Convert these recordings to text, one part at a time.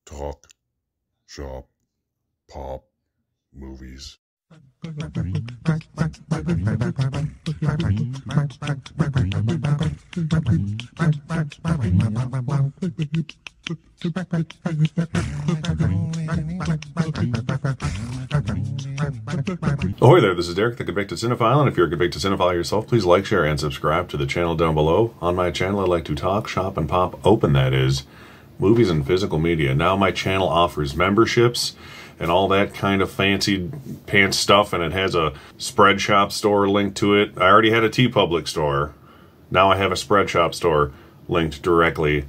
talk, shop, pop, movies. Ahoy there, this is Derek, the Convicted Cinephile, and if you're a convicted cinephile yourself, please like, share, and subscribe to the channel down below. On my channel, I like to talk, shop, and pop open, that is, movies and physical media. Now my channel offers memberships and all that kind of fancy pants stuff, and it has a spread shop store linked to it. I already had a TeePublic store. Now I have a spread shop store linked directly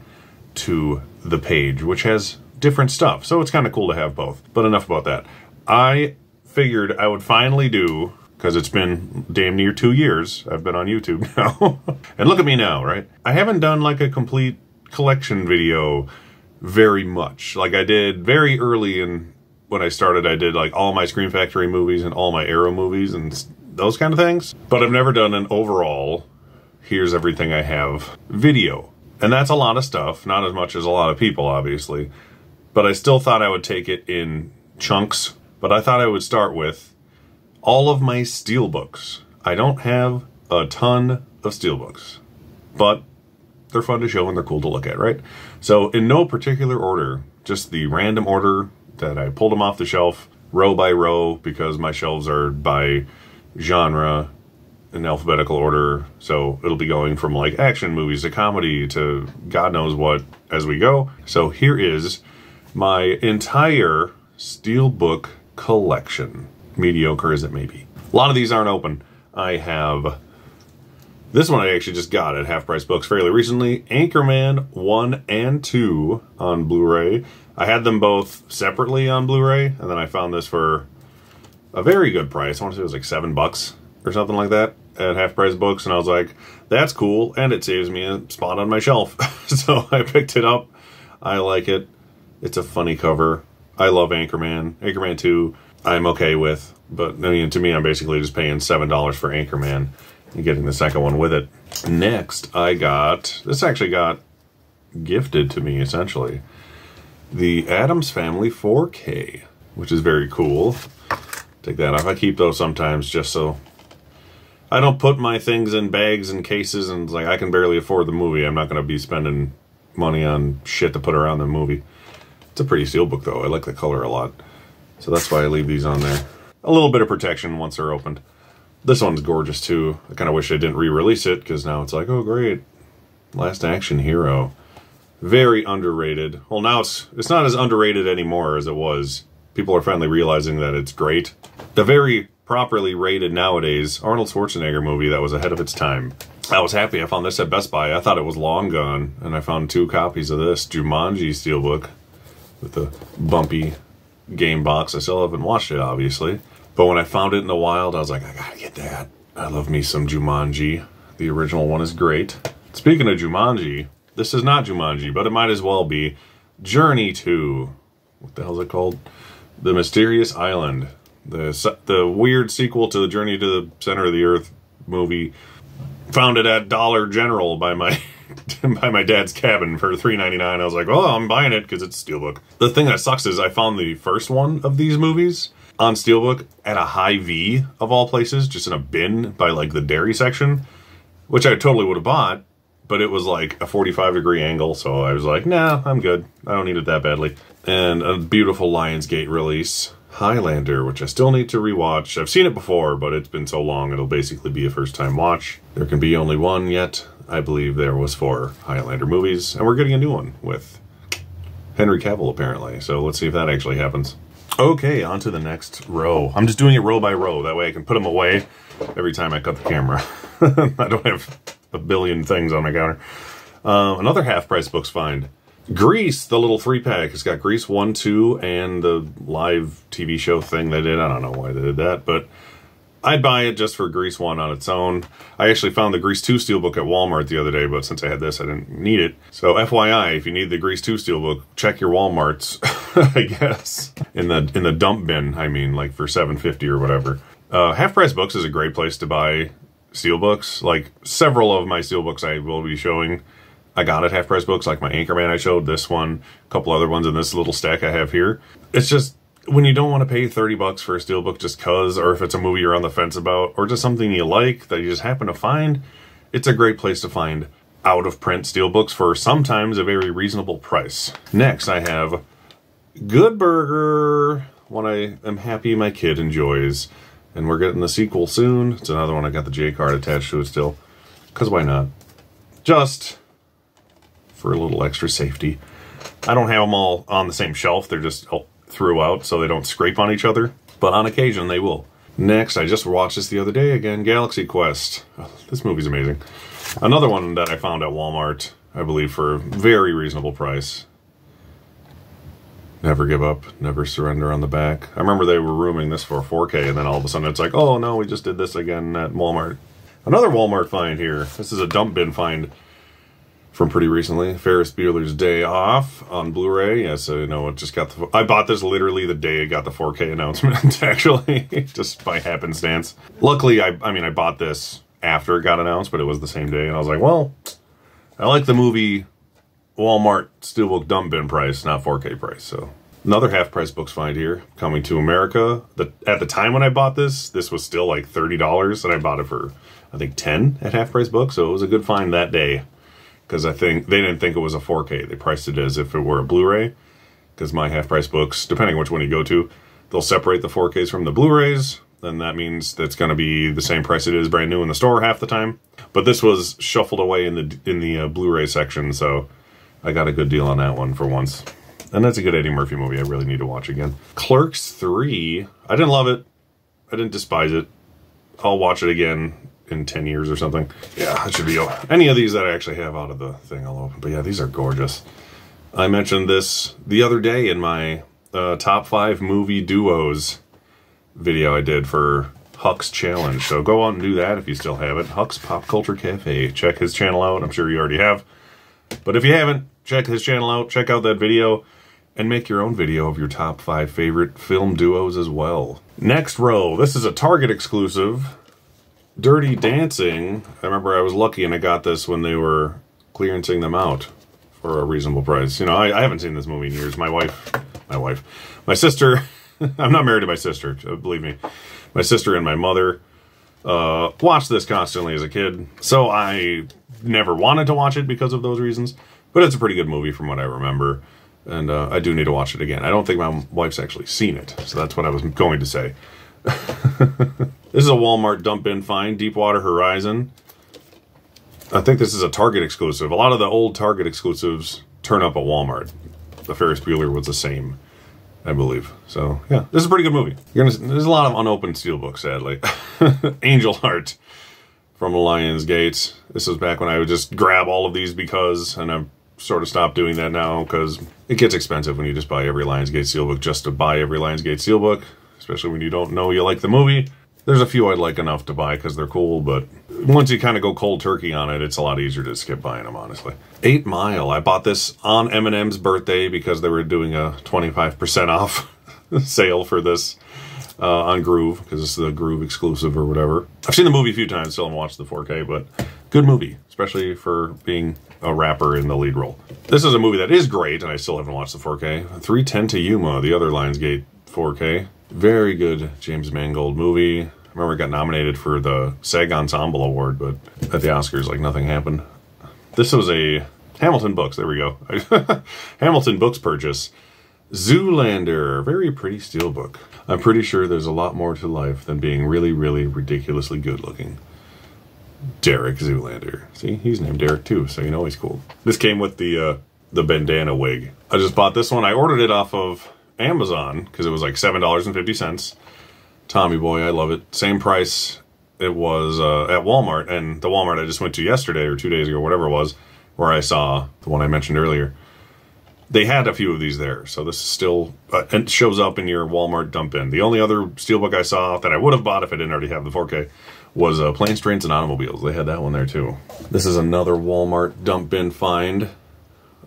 to the page, which has different stuff, so it's kind of cool to have both. But enough about that. I figured I would finally do, because it's been damn near 2 years I've been on YouTube now. And look at me now, right? I haven't done like a complete collection video very much. Like I did very early in when I started, I did like all my Scream Factory movies and all my Arrow movies and those kind of things. But I've never done an overall, here's everything I have video. And that's a lot of stuff, not as much as a lot of people, obviously. But I still thought I would take it in chunks. But I thought I would start with all of my Steelbooks. I don't have a ton of Steelbooks, but they're fun to show and they're cool to look at, right? So in no particular order, just the random order that I pulled them off the shelf, row by row, because my shelves are by genre in alphabetical order. So it'll be going from like action movies to comedy to God knows what as we go. So here is my entire Steelbook collection, mediocre as it may be. A lot of these aren't open. I have this one I actually just got at Half Price Books fairly recently. Anchorman 1 and 2 on Blu-ray. I had them both separately on Blu-ray, and then I found this for a very good price. I want to say it was like $7 or something like that at Half Price Books, and I was like, that's cool, and it saves me a spot on my shelf. So I picked it up. I like it. It's a funny cover. I love Anchorman. Anchorman 2, I'm okay with, but I mean, to me, I'm basically just paying $7 for Anchorman and getting the second one with it. Next, I got, this actually got gifted to me, essentially, the Addams Family 4K, which is very cool. Take that off. I keep those sometimes just so I don't put my things in bags and cases, and it's like I can barely afford the movie. I'm not going to be spending money on shit to put around the movie. It's a pretty Steelbook, though. I like the color a lot. So that's why I leave these on there. A little bit of protection once they're opened. This one's gorgeous, too. I kind of wish I didn't re-release it, because now it's like, oh, great. Last Action Hero. Very underrated. Well, now it's not as underrated anymore as it was. People are finally realizing that it's great. The very properly rated nowadays Arnold Schwarzenegger movie that was ahead of its time. I was happy I found this at Best Buy. I thought it was long gone, and I found 2 copies of this Jumanji Steelbook with the bumpy game box. I still haven't watched it, obviously. But when I found it in the wild, I was like, I gotta get that. I love me some Jumanji. The original one is great. Speaking of Jumanji, this is not Jumanji, but it might as well be. Journey to, what the hell is it called? The Mysterious Island. The weird sequel to the Journey to the Center of the Earth movie. Found it at Dollar General by my by my dad's cabin for $3.99. I was like, oh, I'm buying it because it's Steelbook. The thing that sucks is I found the first one of these movies on Steelbook at a Hy-Vee, of all places, just in a bin by like the dairy section, which I totally would have bought, but it was like a 45-degree angle, so I was like, nah, I'm good. I don't need it that badly. And a beautiful Lionsgate release, Highlander, which I still need to rewatch. I've seen it before, but it's been so long, it'll basically be a first-time watch. There can be only one, yet I believe there was 4 Highlander movies, and we're getting a new one with Henry Cavill, apparently, so let's see if that actually happens. Okay, on to the next row. I'm just doing it row by row. That way I can put them away every time I cut the camera. I don't have a billion things on my counter. Another Half Price Books find. Grease, the little 3-pack. It's got Grease 1, 2, and the live TV show thing they did. I don't know why they did that, but I'd buy it just for Grease 1 on its own. I actually found the Grease 2 Steelbook at Walmart the other day, but since I had this, I didn't need it. So FYI, if you need the Grease 2 Steelbook, check your Walmarts, I guess. In the dump bin, I mean, like for $7.50 or whatever. Half Price Books is a great place to buy Steelbooks. Like, several of my Steelbooks I will be showing I got at half-price books, like my Anchorman I showed, this one, a couple other ones in this little stack I have here. It's just, when you don't want to pay 30 bucks for a Steelbook just cuz, or if it's a movie you're on the fence about, or just something you like that you just happen to find, it's a great place to find out-of-print Steelbooks for sometimes a very reasonable price. Next, I have Good Burger, one I am happy my kid enjoys. And we're getting the sequel soon. It's another one I got the J card attached to it still. Because why not? Just for a little extra safety. I don't have them all on the same shelf. They're just throughout so they don't scrape on each other. But on occasion, they will. Next, I just watched this the other day again, Galaxy Quest. Oh, this movie's amazing. Another one that I found at Walmart, I believe, for a very reasonable price. Never Give Up, Never Surrender on the back. I remember they were rooming this for 4K, and then all of a sudden it's like, oh no, we just did this again at Walmart. Another Walmart find here. This is a dump bin find from pretty recently. Ferris Bueller's Day Off on Blu-ray. Yes, I know, it just got the... I bought this literally the day it got the 4K announcement, actually, just by happenstance. Luckily, I mean, I bought this after it got announced, but it was the same day, and I was like, well, I like the movie Walmart Steelbook dump bin price, not 4K price. So another half-price books find here, Coming to America. At the time when I bought this was still like $30, and I bought it for, I think, $10 at half-price books, so it was a good find that day, because I think they didn't think it was a 4K. They priced it as if it were a Blu-ray, because my half-price books, depending on which one you go to, they'll separate the 4Ks from the Blu-rays, and that means that's going to be the same price it is brand new in the store half the time. But this was shuffled away in the Blu-ray section, so I got a good deal on that one for once. And that's a good Eddie Murphy movie I really need to watch again. Clerks 3, I didn't love it. I didn't despise it. I'll watch it again in 10 years or something. Yeah, it should be any of these that I actually have out of the thing I'll open. But yeah, these are gorgeous. I mentioned this the other day in my top 5 movie duos video I did for Huck's Challenge. So go out and do that if you still haven't. Huck's Pop Culture Cafe. Check his channel out. I'm sure you already have. But if you haven't, check his channel out. Check out that video. And make your own video of your top 5 favorite film duos as well. Next row. This is a Target exclusive. Dirty Dancing. I remember I was lucky and I got this when they were clearancing them out for a reasonable price. You know, I haven't seen this movie in years. My sister... I'm not married to my sister, believe me. My sister and my mother watched this constantly as a kid, so I never wanted to watch it because of those reasons, but it's a pretty good movie from what I remember, and I do need to watch it again. I don't think my wife's actually seen it, so that's what I was going to say. This is a Walmart dump bin find, Deepwater Horizon. I think this is a Target exclusive. A lot of the old Target exclusives turn up at Walmart. The Ferris Bueller was the same, I believe. So, yeah, this is a pretty good movie. There's a lot of unopened Steelbooks, sadly. Angel Heart from Lionsgate. This was back when I would just grab all of these because, and I've sort of stopped doing that now because it gets expensive when you just buy every Lionsgate Steelbook just to buy every Lionsgate Steelbook, especially when you don't know you like the movie. There's a few I'd like enough to buy because they're cool, but once you kind of go cold turkey on it, it's a lot easier to skip buying them, honestly. 8 Mile. I bought this on Eminem's birthday because they were doing a 25% off sale for this on Groove, because it's the Groove exclusive or whatever. I've seen the movie a few times, still haven't watched the 4K, but good movie, especially for being a rapper in the lead role. This is a movie that is great, and I still haven't watched the 4K. 310 to Yuma, the other Lionsgate 4K. Very good James Mangold movie. I remember it got nominated for the SAG Ensemble Award, but at the Oscars, like, nothing happened. This was a Hamilton Books, there we go. Hamilton Books purchase. Zoolander, very pretty steelbook. I'm pretty sure there's a lot more to life than being really, really ridiculously good looking. Derek Zoolander. See, he's named Derek too, so you know he's cool. This came with the bandana wig. I just bought this one. I ordered it off of Amazon because it was like $7.50. Tommy Boy, I love it. Same price it was at Walmart, and the Walmart I just went to yesterday or 2 days ago, whatever it was, where I saw the one I mentioned earlier. They had a few of these there, so this is still, it shows up in your Walmart dump bin. The only other steelbook I saw that I would have bought if I didn't already have the 4K was Planes, Trains, and Automobiles. They had that one there too. This is another Walmart dump bin find,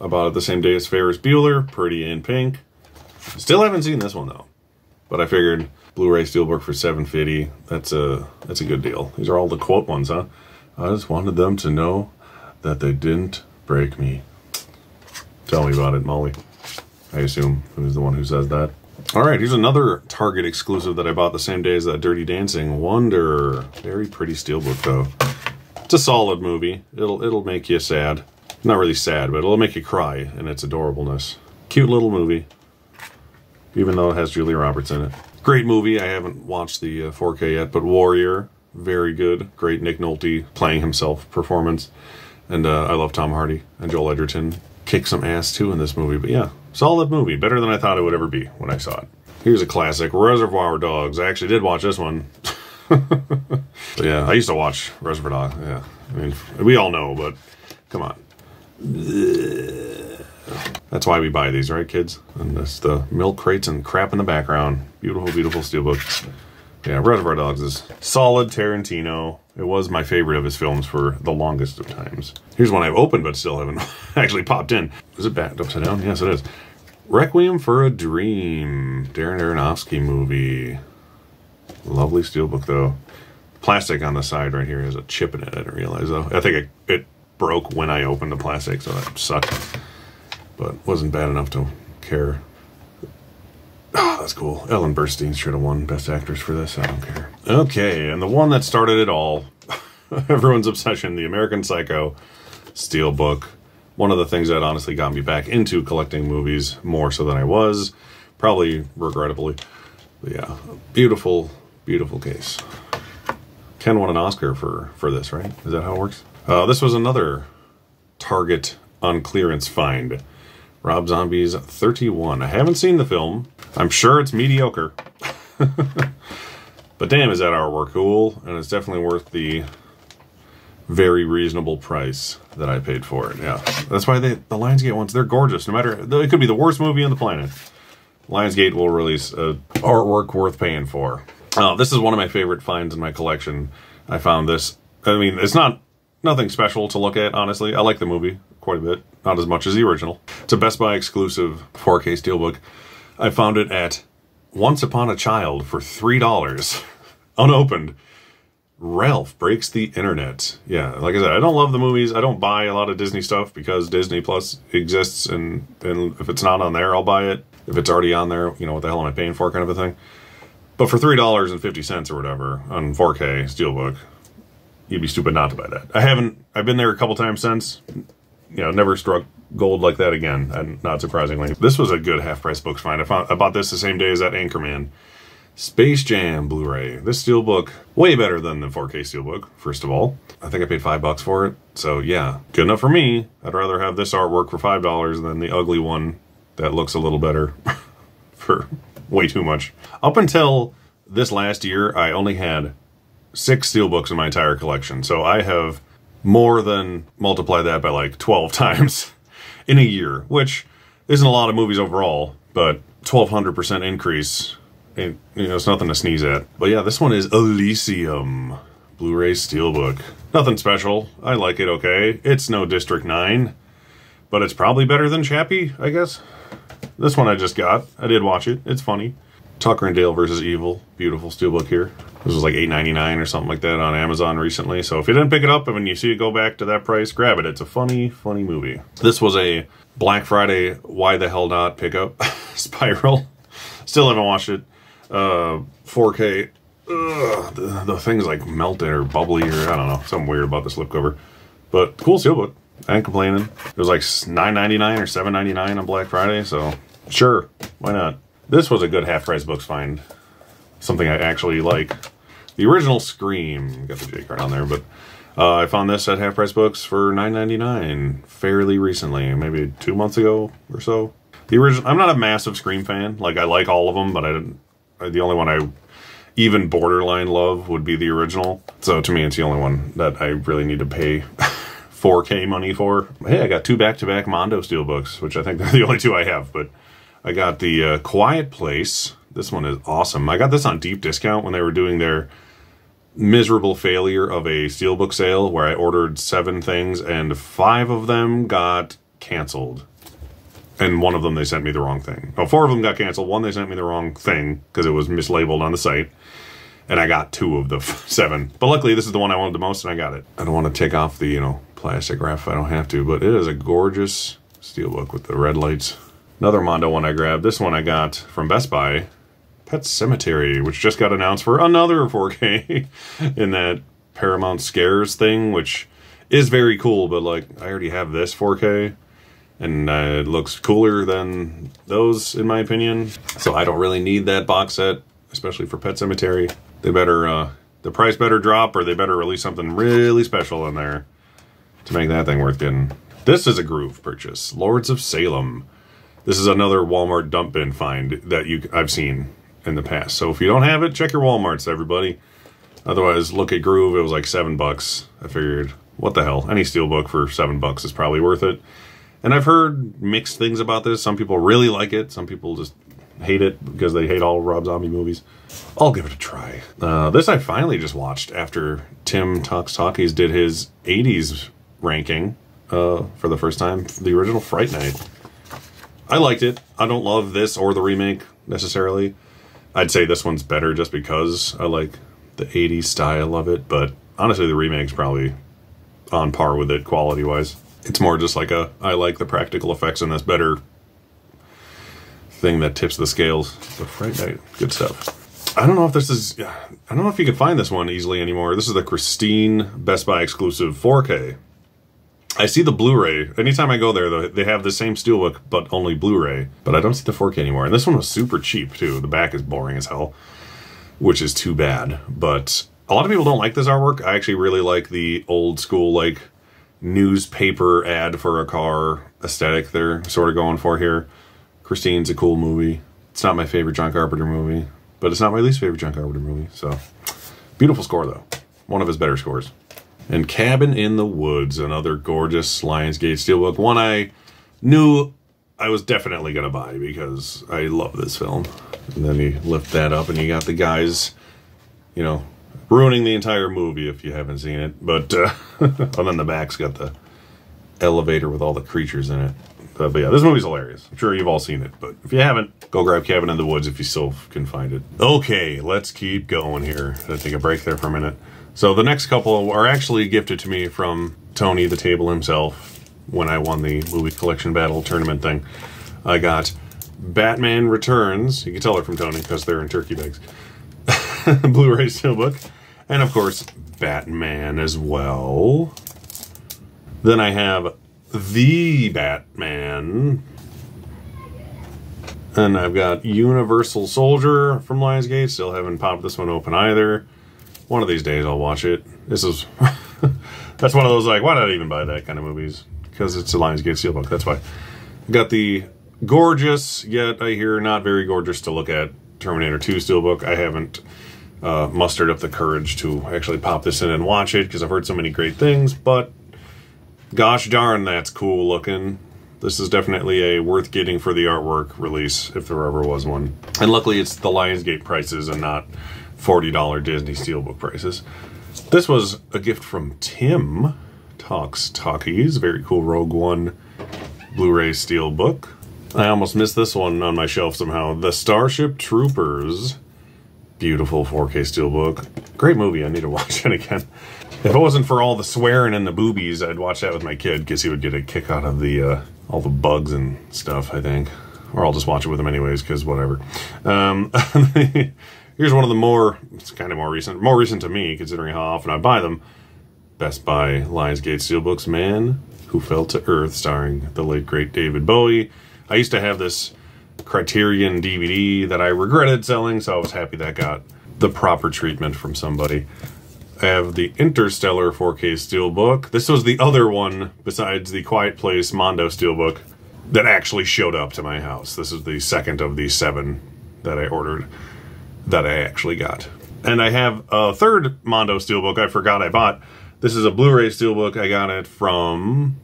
about the same day as Ferris Bueller, Pretty in Pink. Still haven't seen this one though, but I figured Blu-ray steelbook for $7.50. That's a good deal. These are all the quote ones, huh? I just wanted them to know that they didn't break me. Tell me about it, Molly. I assume who's the one who says that. All right, here's another Target exclusive that I bought the same day as that Dirty Dancing. Wonder. Very pretty steelbook, though. It's a solid movie. It'll make you sad. Not really sad, but it'll make you cry in its adorableness. Cute little movie, even though it has Julia Roberts in it. Great movie. I haven't watched the 4K yet, but Warrior, very good. Great Nick Nolte playing himself performance. And I love Tom Hardy and Joel Edgerton. Kick some ass, too, in this movie. But yeah, solid movie. Better than I thought it would ever be when I saw it. Here's a classic, Reservoir Dogs. I actually did watch this one. But yeah, I used to watch Reservoir Dogs. Yeah, I mean, we all know, but come on. That's why we buy these, right, kids? And that's the milk crates and crap in the background. Beautiful, beautiful steelbook. Yeah, Reservoir Dogs is solid Tarantino. It was my favorite of his films for the longest of times. Here's one I've opened but still haven't actually popped in. Is it backed upside down? Yes, it is. Requiem for a Dream. Darren Aronofsky movie. Lovely steelbook, though. Plastic on the side right here has a chip in it. I didn't realize, though. I think it broke when I opened the plastic, so that sucked. But wasn't bad enough to care. Oh, that's cool. Ellen Burstyn should have won Best Actress for this. I don't care. Okay, and the one that started it all, everyone's obsession, the American Psycho steelbook. One of the things that honestly got me back into collecting movies more so than I was, probably regrettably. But yeah, beautiful, beautiful case. Ken won an Oscar for this, right? Is that how it works? This was another Target on clearance find. Rob Zombie's 31. I haven't seen the film. I'm sure it's mediocre. But damn, is that artwork cool. And it's definitely worth the very reasonable price that I paid for it. Yeah, that's why the Lionsgate ones, they're gorgeous. No matter, it could be the worst movie on the planet. Lionsgate will release artwork worth paying for. This is one of my favorite finds in my collection. I found this. I mean, it's nothing special to look at, honestly. I like the movie quite a bit. Not as much as the original. It's a Best Buy exclusive 4K steelbook. I found it at Once Upon a Child for $3. Unopened. Ralph Breaks the Internet. Yeah, like I said, I don't love the movies. I don't buy a lot of Disney stuff because Disney Plus exists, and if it's not on there, I'll buy it. If it's already on there, you know, what the hell am I paying for, kind of a thing. But for $3.50 or whatever on 4K steelbook, you'd be stupid not to buy that. I've been there a couple times since. You know, never struck gold like that again, and not surprisingly. This was a good half-price books find. I bought this the same day as that Anchorman Space Jam Blu-ray. This steelbook, way better than the 4K steelbook, first of all. I think I paid $5 for it, so yeah, good enough for me. I'd rather have this artwork for $5 than the ugly one that looks a little better for way too much. Up until this last year, I only had 6 steelbooks in my entire collection, so I have more than multiply that by like 12 times in a year, which isn't a lot of movies overall, but 1,200% increase, and, you know, it's nothing to sneeze at. But yeah, this one is Elysium Blu-ray steelbook. Nothing special. I like it okay. It's no District 9, but it's probably better than Chappie, I guess. This one I just got. I did watch it. It's funny. Tucker and Dale versus Evil. Beautiful steelbook here. This was like $8.99 or something like that on Amazon recently. So if you didn't pick it up and when you see it go back to that price, grab it. It's a funny, funny movie. This was a Black Friday why the hell not pickup. Spiral. Still haven't watched it. 4K. The thing's like melted or bubbly or I don't know. Something weird about the slipcover. But cool steelbook. I ain't complaining. It was like $9.99 or $7.99 on Black Friday. So sure, why not? This was a good half-price books find. Something I actually like. The original Scream, got the J card on there, but I found this at Half Price Books for $9.99 fairly recently, maybe 2 months ago or so. The original, I'm not a massive Scream fan. Like, I like all of them, but the only one I even borderline love would be the original. So to me, it's the only one that I really need to pay 4K money for. Hey, I got 2 back-to-back Mondo steelbooks, which I think they're the only 2 I have, but I got the Quiet Place. This one is awesome. I got this on deep discount when they were doing their miserable failure of a steelbook sale where I ordered 7 things and 5 of them got canceled. And 1 of them, they sent me the wrong thing. Oh, 4 of them got canceled. 1, they sent me the wrong thing because it was mislabeled on the site. And I got 2 of the 7. But luckily, this is the one I wanted the most and I got it. I don't want to take off the, plastic wrap if I don't have to, but it is a gorgeous Steelbook with the red lights. Another Mondo one I grabbed. This one I got from Best Buy. Pet Sematary, which just got announced for another 4K in that Paramount Scares thing, which is very cool, but like I already have this 4K and it looks cooler than those in my opinion. So I don't really need that box set, especially for Pet Sematary. They better, the price better drop, or they better release something really special in there to make that thing worth getting. This is a Groove purchase. Lords of Salem. This is another Walmart dump bin find that I've seen in the past. So if you don't have it, check your Walmarts, everybody. Otherwise, look at Groove. It was like $7. I figured, what the hell? Any Steelbook for $7 is probably worth it. And I've heard mixed things about this. Some people really like it. Some people just hate it because they hate all Rob Zombie movies. I'll give it a try. This I finally just watched after Tim Talks Talkies did his 80s ranking for the first time. The original Fright Night. I liked it. I don't love this or the remake necessarily. I'd say this one's better just because I like the 80s style of it, but honestly the remake's probably on par with it quality-wise. It's more just like I like the practical effects in this better thing that tips the scales. But Fright Night, good stuff. I don't know if this is, I don't know if you can find this one easily anymore. This is the Christine Best Buy exclusive 4K. I see the Blu-ray. Anytime I go there, they have the same Steelbook, but only Blu-ray. But I don't see the 4K anymore. And this one was super cheap, too. The back is boring as hell, which is too bad. But a lot of people don't like this artwork. I actually really like the old school, like, newspaper ad for a car aesthetic they're sort of going for here. Christine's a cool movie. It's not my favorite John Carpenter movie, but it's not my least favorite John Carpenter movie. So, beautiful score, though. One of his better scores. And Cabin in the Woods, another gorgeous Lionsgate Steelbook. One I knew I was definitely going to buy because I love this film. And then you lift that up and you got the guys, you know, ruining the entire movie if you haven't seen it. But and then the back's got the elevator with all the creatures in it. But yeah, this movie's hilarious. I'm sure you've all seen it. But if you haven't, go grab Cabin in the Woods if you still can find it. Okay, let's keep going here. Let's take a break there for a minute. So the next couple are actually gifted to me from Tony the Table himself when I won the movie collection battle tournament thing. I got Batman Returns. You can tell they're from Tony because they're in turkey bags. Blu-ray Steelbook. And of course, Batman as well. Then I have The Batman. And I've got Universal Soldier from Lionsgate. Still haven't popped this one open either. One of these days I'll watch it. This is, that's one of those like, why not even buy that kind of movies? Because it's a Lionsgate Steelbook, that's why. Got the gorgeous, yet I hear not very gorgeous to look at, Terminator 2 Steelbook. I haven't mustered up the courage to actually pop this in and watch it because I've heard so many great things, but gosh darn, that's cool looking. This is definitely a worth getting for the artwork release, if there ever was one. And luckily it's the Lionsgate prices and not $40 Disney Steelbook prices. This was a gift from Tim Talks Talkies. Very cool Rogue One Blu-ray Steelbook. I almost missed this one on my shelf somehow. The Starship Troopers. Beautiful 4K Steelbook. Great movie. I need to watch it again. If it wasn't for all the swearing and the boobies, I'd watch that with my kid because he would get a kick out of the all the bugs and stuff, I think. Or I'll just watch it with him anyways because whatever. Here's one of the more, it's kind of more recent to me, considering how often I buy them. Best Buy Lionsgate Steelbooks, Man Who Fell to Earth, starring the late, great David Bowie. I used to have this Criterion DVD that I regretted selling, so I was happy that got the proper treatment from somebody. I have the Interstellar 4K Steelbook. This was the other one, besides the Quiet Place Mondo Steelbook, that actually showed up to my house. This is the second of the 7 that I ordered. That I actually got. And I have a third Mondo Steelbook I forgot I bought. This is a Blu-ray Steelbook. I got it from,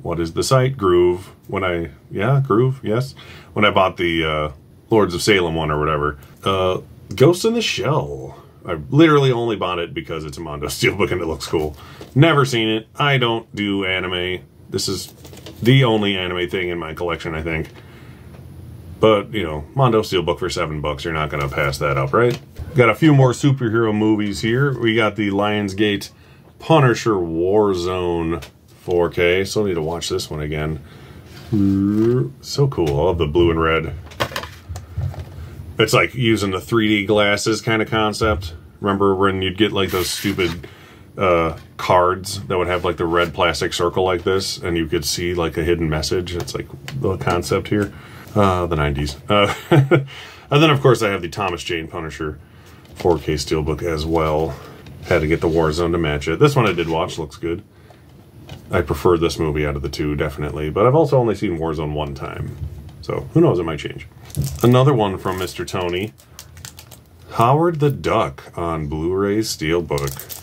what is the site? Groove. Groove, yes. When I bought the Lords of Salem one or whatever. Ghost in the Shell. I literally only bought it because it's a Mondo Steelbook and it looks cool. Never seen it. I don't do anime. This is the only anime thing in my collection, I think. But, you know, Mondo Steelbook for $7, you're not going to pass that up, right? Got a few more superhero movies here. We got the Lionsgate Punisher Warzone 4K. Still need to watch this one again. So cool. I love the blue and red. It's like using the 3D glasses kind of concept. Remember when you'd get like those stupid cards that would have like the red plastic circle like this, and you could see like a hidden message? It's like the concept here. The 90s. And then of course I have the Thomas Jane Punisher 4K Steelbook as well. Had to get the Warzone to match it. This one I did watch, looks good. I prefer this movie out of the two, definitely. But I've also only seen Warzone one time. So, who knows, it might change. Another one from Mr. Tony. Howard the Duck on Blu-ray Steelbook.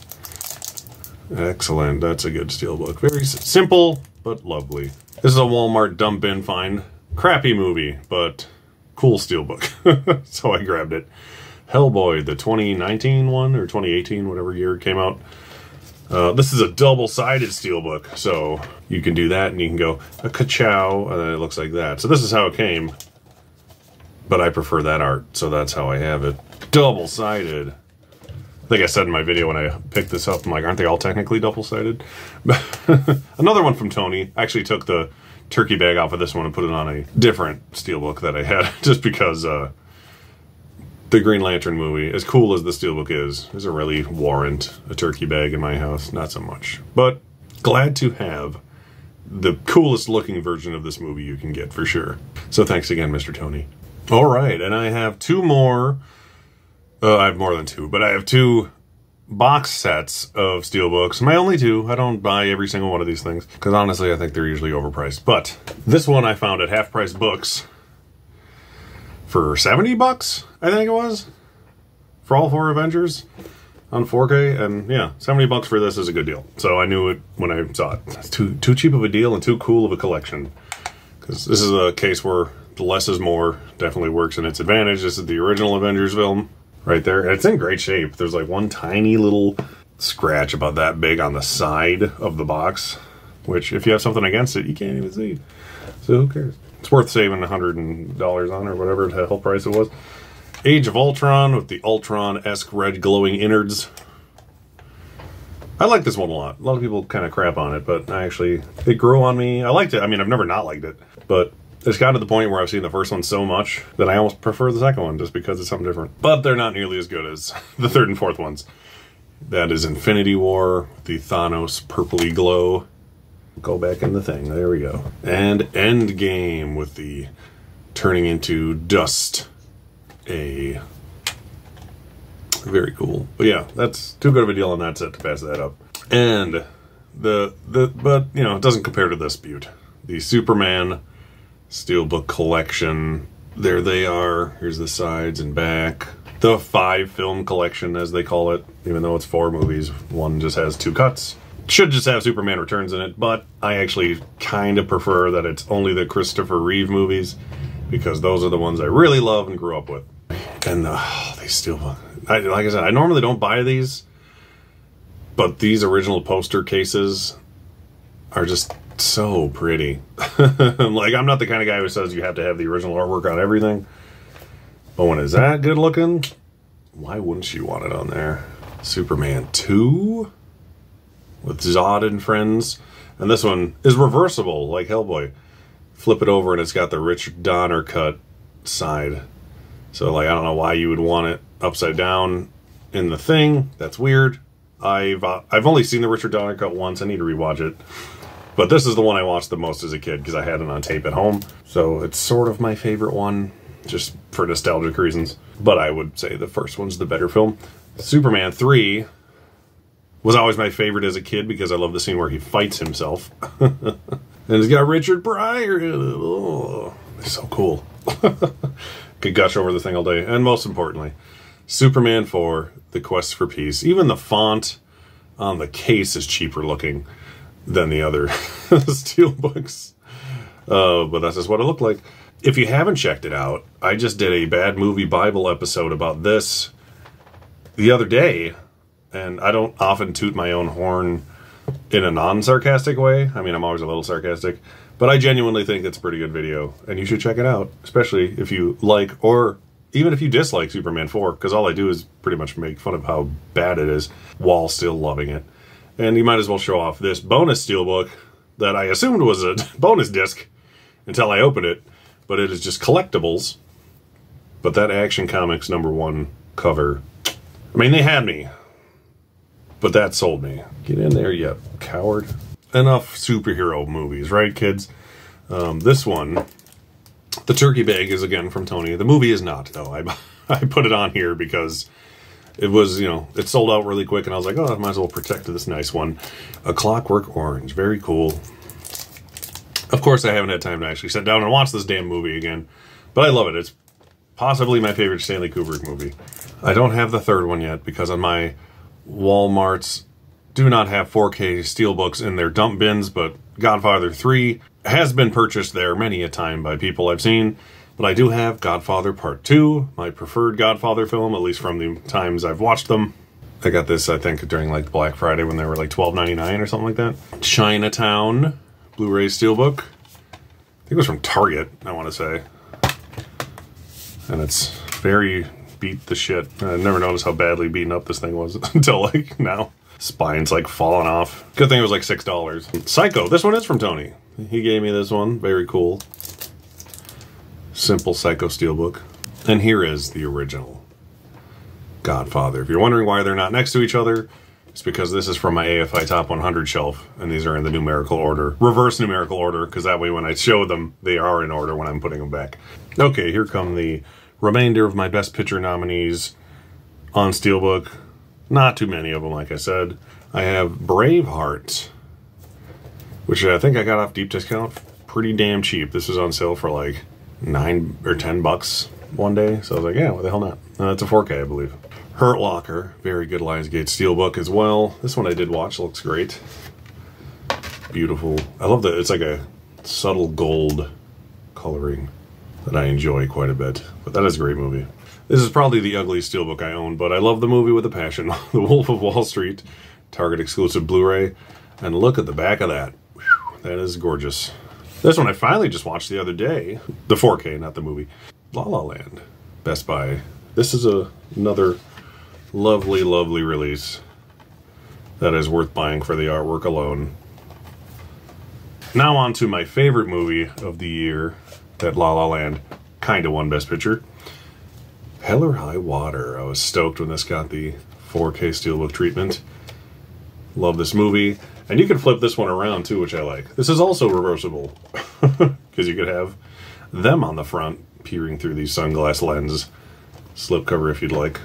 Excellent, that's a good Steelbook. Very simple, but lovely. This is a Walmart dump bin find. Crappy movie, but cool Steelbook. So I grabbed it. Hellboy, the 2019 one, or 2018, whatever year it came out. This is a double-sided Steelbook, so you can do that, and you can go a ka-chow, and then it looks like that. So this is how it came, but I prefer that art, so that's how I have it. Double-sided. I think I said in my video when I picked this up, I'm like, aren't they all technically double-sided? Another one from Tony. I actually took the turkey bag off of this one and put it on a different Steelbook that I had, just because the Green Lantern movie, as cool as the Steelbook is, doesn't really warrant a turkey bag in my house. Not so much. But glad to have the coolest looking version of this movie you can get, for sure. So thanks again, Mr. Tony. All right, and I have two more. I have more than two, but I have two box sets of Steelbooks. My only two. I don't buy every single one of these things, because honestly, I think they're usually overpriced. But this one I found at Half Price Books for 70 bucks, I think it was, for all four Avengers on 4K, and yeah, 70 bucks for this is a good deal. So I knew it when I saw it. It's too cheap of a deal and too cool of a collection, because this is a case where the less is more definitely works in its advantage. This is the original Avengers film right there, and it's in great shape. There's like one tiny little scratch about that big on the side of the box, which if you have something against it, you can't even see. So who cares? It's worth saving $100 on, or whatever the hell price it was. Age of Ultron with the Ultron-esque red glowing innards. I like this one a lot. A lot of people kind of crap on it, but it grew on me. I liked it. I mean, I've never not liked it, but it's gotten to the point where I've seen the first one so much that I almost prefer the second one just because it's something different. But they're not nearly as good as the third and fourth ones. That is Infinity War, the Thanos purpley glow. Go back in the thing. There we go. And Endgame with the turning into dust. Very cool. But yeah, that's too good of a deal on that set to pass that up. And but you know, it doesn't compare to this beaut. The Superman Steelbook collection. There they are. Here's the sides and back. The 5-film collection, as they call it, even though it's 4 movies. One just has 2 cuts. Should just have Superman Returns in it, but I actually kind of prefer that it's only the Christopher Reeve movies, because those are the ones I really love and grew up with. And they still, like I said, I normally don't buy these, but these original poster cases are just so pretty. Like, I'm not the kind of guy who says you have to have the original artwork on everything, but when it's that good looking, why wouldn't you want it on there? Superman 2 with Zod and friends, and this one is reversible like Hellboy. Flip it over and it's got the Richard Donner cut side. So like, I don't know why you would want it upside down in the thing. That's weird. I've only seen the Richard Donner cut once. I need to rewatch it. But this is the one I watched the most as a kid because I had it on tape at home. So it's sort of my favorite one, just for nostalgic reasons. But I would say the first one's the better film. Superman 3 was always my favorite as a kid because I love the scene where he fights himself. And it's got Richard Pryor. Oh, it's so cool. Could gush over the thing all day. And most importantly, Superman 4, The Quest for Peace. Even the font on the case is cheaper looking than the other Steelbooks. But that's just what it looked like. If you haven't checked it out, I just did a Bad Movie Bible episode about this the other day. And I don't often toot my own horn in a non-sarcastic way. I mean, I'm always a little sarcastic. But I genuinely think it's a pretty good video. And you should check it out. Especially if you like, or even if you dislike Superman 4. Because all I do is pretty much make fun of how bad it is while still loving it. And you might as well show off this bonus Steelbook that I assumed was a bonus disc until I opened it, but it is just collectibles. But that Action Comics #1 cover, I mean, they had me, but that sold me. Get in there, you coward. Enough superhero movies, right, kids? This one, the turkey bag, is again from Tony. The movie is not, though. I put it on here because it was, it sold out really quick, and I was like, oh, I might as well protect this nice one. A Clockwork Orange, very cool. Of course, I haven't had time to actually sit down and watch this damn movie again, but I love it. It's possibly my favorite Stanley Kubrick movie. I don't have the third one yet because on my Walmarts do not have 4K Steelbooks in their dump bins, but Godfather 3 has been purchased there many a time by people I've seen. But I do have Godfather Part 2, my preferred Godfather film, at least from the times I've watched them. I got this, I think, during like Black Friday when they were like $12.99 or something like that. Chinatown Blu-ray Steelbook. I think it was from Target, I want to say. And it's very beat the shit. I never noticed how badly beaten up this thing was until like now. Spine's like falling off. Good thing it was like $6. Psycho, this one is from Tony. He gave me this one, very cool. Simple Psycho Steelbook. And here is the original Godfather. If you're wondering why they're not next to each other, it's because this is from my AFI Top 100 shelf, and these are in the numerical order. Reverse numerical order, because that way when I show them, they are in order when I'm putting them back. Okay, here come the remainder of my Best Picture nominees on Steelbook. Not too many of them, like I said. I have Braveheart, which I think I got off deep discount pretty damn cheap. This was on sale for like $9 or $10 one day, so I was like, yeah, what the hell not? It's a 4K, I believe. Hurt Locker, very good Lionsgate Steelbook as well. This one I did watch, looks great. Beautiful. I love that it's like a subtle gold coloring that I enjoy quite a bit. But that is a great movie. This is probably the ugliest Steelbook I own, but I love the movie with a passion. The Wolf of Wall Street, Target exclusive Blu-ray. And look at the back of that. Whew, that is gorgeous. This one I finally just watched the other day. The 4K, not the movie. La La Land, Best Buy. This is another lovely, lovely release that is worth buying for the artwork alone. Now on to my favorite movie of the year that La La Land kind of won Best Picture. Hell or High Water. I was stoked when this got the 4K Steelbook treatment. Love this movie. And you can flip this one around too, which I like. This is also reversible because you could have them on the front peering through the sunglass lens slipcover if you'd like.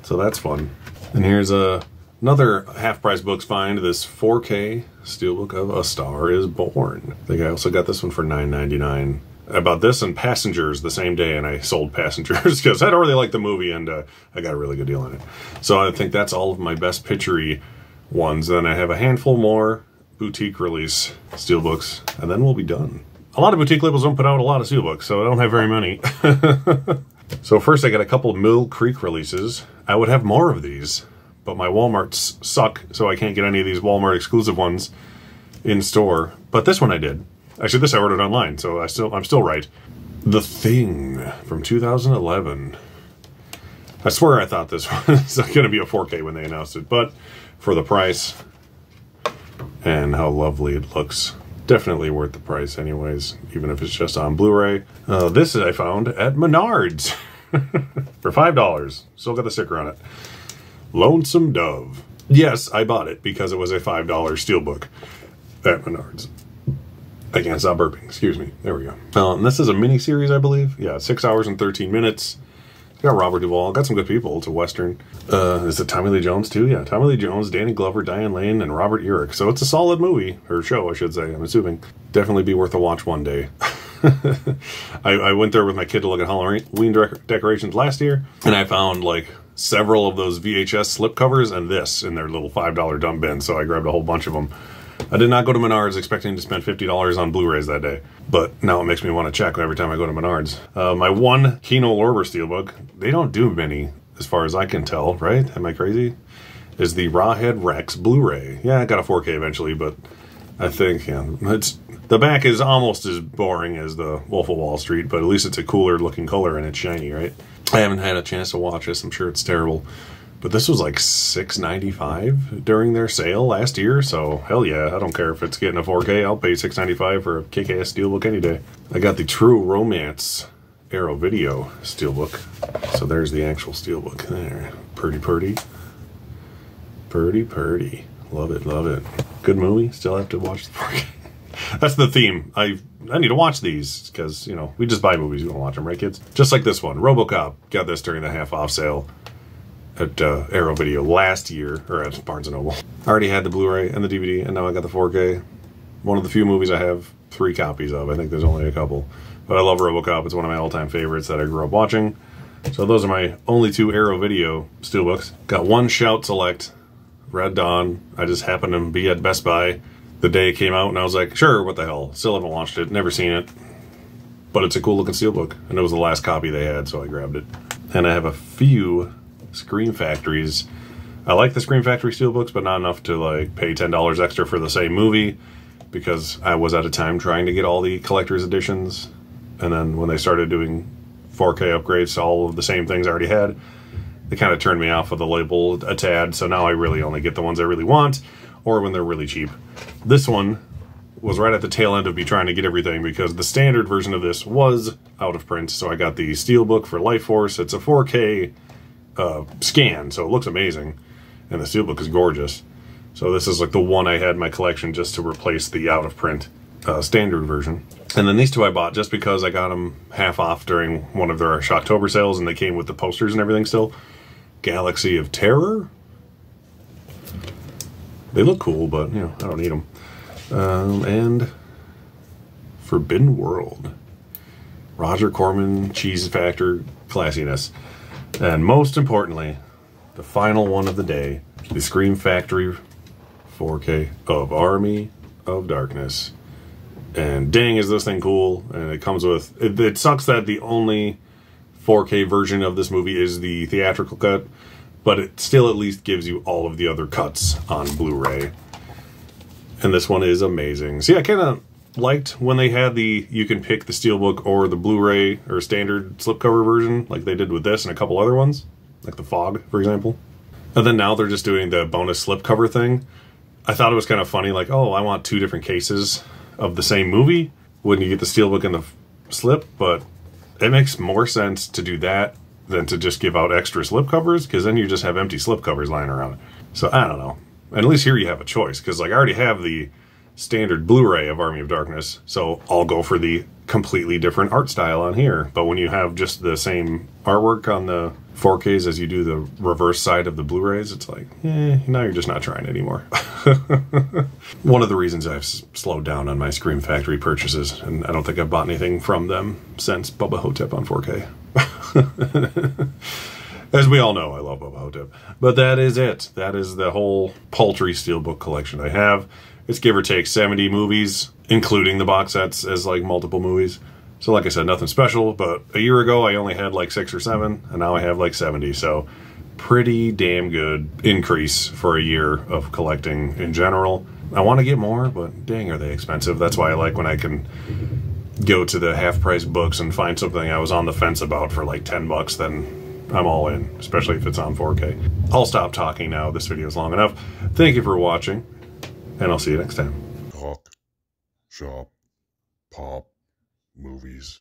So that's fun. And here's another half-price books find, this 4K Steelbook of A Star Is Born. I think I also got this one for $9.99. I bought this and Passengers the same day, and I sold Passengers because I don't really like the movie, and I got a really good deal on it. So I think that's all of my Best Picture-y ones. Then I have a handful more boutique release Steelbooks, and then we'll be done. A lot of boutique labels don't put out a lot of Steelbooks, so I don't have very many. So first I got a couple of Mill Creek releases. I would have more of these, but my Walmarts suck, so I can't get any of these Walmart exclusive ones in store. But this one I did. Actually, this I ordered online, so I'm still right. The Thing from 2011. I swear I thought this was going to be a 4K when they announced it, but for the price and how lovely it looks, definitely worth the price anyways, even if it's just on Blu-ray. This I found at Menards for $5. Still got the sticker on it. Lonesome Dove. Yes, I bought it because it was a $5 Steelbook at Menards. I can't stop burping. Excuse me. There we go. And this is a mini-series, I believe. Yeah, 6 hours and 13 minutes. It's got Robert Duvall. Got some good people. It's a Western. Is it Tommy Lee Jones, too? Yeah, Tommy Lee Jones, Danny Glover, Diane Lane, and Robert Urich. So it's a solid movie. Or show, I should say. I'm assuming. Definitely be worth a watch one day. I went there with my kid to look at Halloween decorations last year, and I found, like, several of those VHS slipcovers and this in their little $5 dump bin, so I grabbed a whole bunch of them. I did not go to Menards expecting to spend $50 on Blu-rays that day, but now it makes me want to check every time I go to Menards. My one Kino Lorber Steelbook, they don't do many as far as I can tell, right? Am I crazy? Is the Rawhead Rex Blu-ray. Yeah, I got a 4K eventually, but I think, yeah, the back is almost as boring as the Wolf of Wall Street, but at least it's a cooler looking color and it's shiny, right? I haven't had a chance to watch this. I'm sure it's terrible. But this was like $6.95 during their sale last year, so hell yeah, I don't care if it's getting a 4K. I'll pay $6.95 for a kick-ass Steelbook any day. I got the True Romance Arrow Video Steelbook. So there's the actual Steelbook there. Purdy. Purdy. Love it, love it. Good movie, still have to watch the 4K. That's the theme. I need to watch these because, you know, we just buy movies, we don't watch them, right kids? Just like this one, RoboCop. Got this during the half-off sale at Arrow Video last year, or at Barnes & Noble. I already had the Blu-ray and the DVD, and now I got the 4K. One of the few movies I have 3 copies of. I think there's only a couple. But I love RoboCop. It's one of my all-time favorites that I grew up watching. So those are my only 2 Arrow Video Steelbooks. Got one Shout Select, Red Dawn. I just happened to be at Best Buy the day it came out, and I was like, sure, what the hell. Still haven't watched it, never seen it. But it's a cool-looking Steelbook, and it was the last copy they had, so I grabbed it. And I have a few Scream Factories. I like the Scream Factory Steelbooks, but not enough to like pay $10 extra for the same movie, because I was at a time trying to get all the collector's editions, and then when they started doing 4K upgrades to all of the same things I already had, they kind of turned me off of the label a tad, so now I really only get the ones I really want, or when they're really cheap. This one was right at the tail end of me trying to get everything, because the standard version of this was out of print, so I got the Steelbook for Life Force. It's a 4K scan, so it looks amazing, and the Steelbook is gorgeous. So this is like the one I had in my collection just to replace the out of print standard version. And then these 2 I bought just because I got them half off during one of their Shocktober sales, and they came with the posters and everything still. Galaxy of Terror. They look cool, but you know, I don't need them. And Forbidden World. Roger Corman Cheese Factor classiness. And most importantly, the final one of the day, the Scream Factory 4K of Army of Darkness. And dang, is this thing cool. And it comes with, it sucks that the only 4K version of this movie is the theatrical cut, but it still at least gives you all of the other cuts on Blu-ray. And this one is amazing. See, I kind of liked when they had the, you can pick the Steelbook or the Blu-ray or standard slipcover version, like they did with this and a couple other ones, like the Fog, for example. And then now they're just doing the bonus slipcover thing. I thought it was kind of funny, like, oh, I want 2 different cases of the same movie when you get the Steelbook and the slip, but it makes more sense to do that than to just give out extra slipcovers, because then you just have empty slipcovers lying around. So I don't know. And at least here you have a choice, because like I already have the standard Blu-ray of Army of Darkness, so I'll go for the completely different art style on here. But when you have just the same artwork on the 4Ks as you do the reverse side of the Blu-rays, it's like, now you're just not trying anymore. One of the reasons I've slowed down on my Scream Factory purchases, and I don't think I've bought anything from them since Bubba Hotep on 4K. As we all know, I love Bubba Hotep. But that is it. That is the whole paltry Steelbook collection I have. It's give or take 70 movies, including the box sets as like multiple movies. So like I said, nothing special, but a year ago I only had like 6 or 7, and now I have like 70. So pretty damn good increase for a year of collecting in general. I want to get more, but dang, are they expensive. That's why I like when I can go to the half-price books and find something I was on the fence about for like 10 bucks, then I'm all in, especially if it's on 4K. I'll stop talking now. This video is long enough. Thank you for watching, and I'll see you next time. Talk, shop, pop, movies.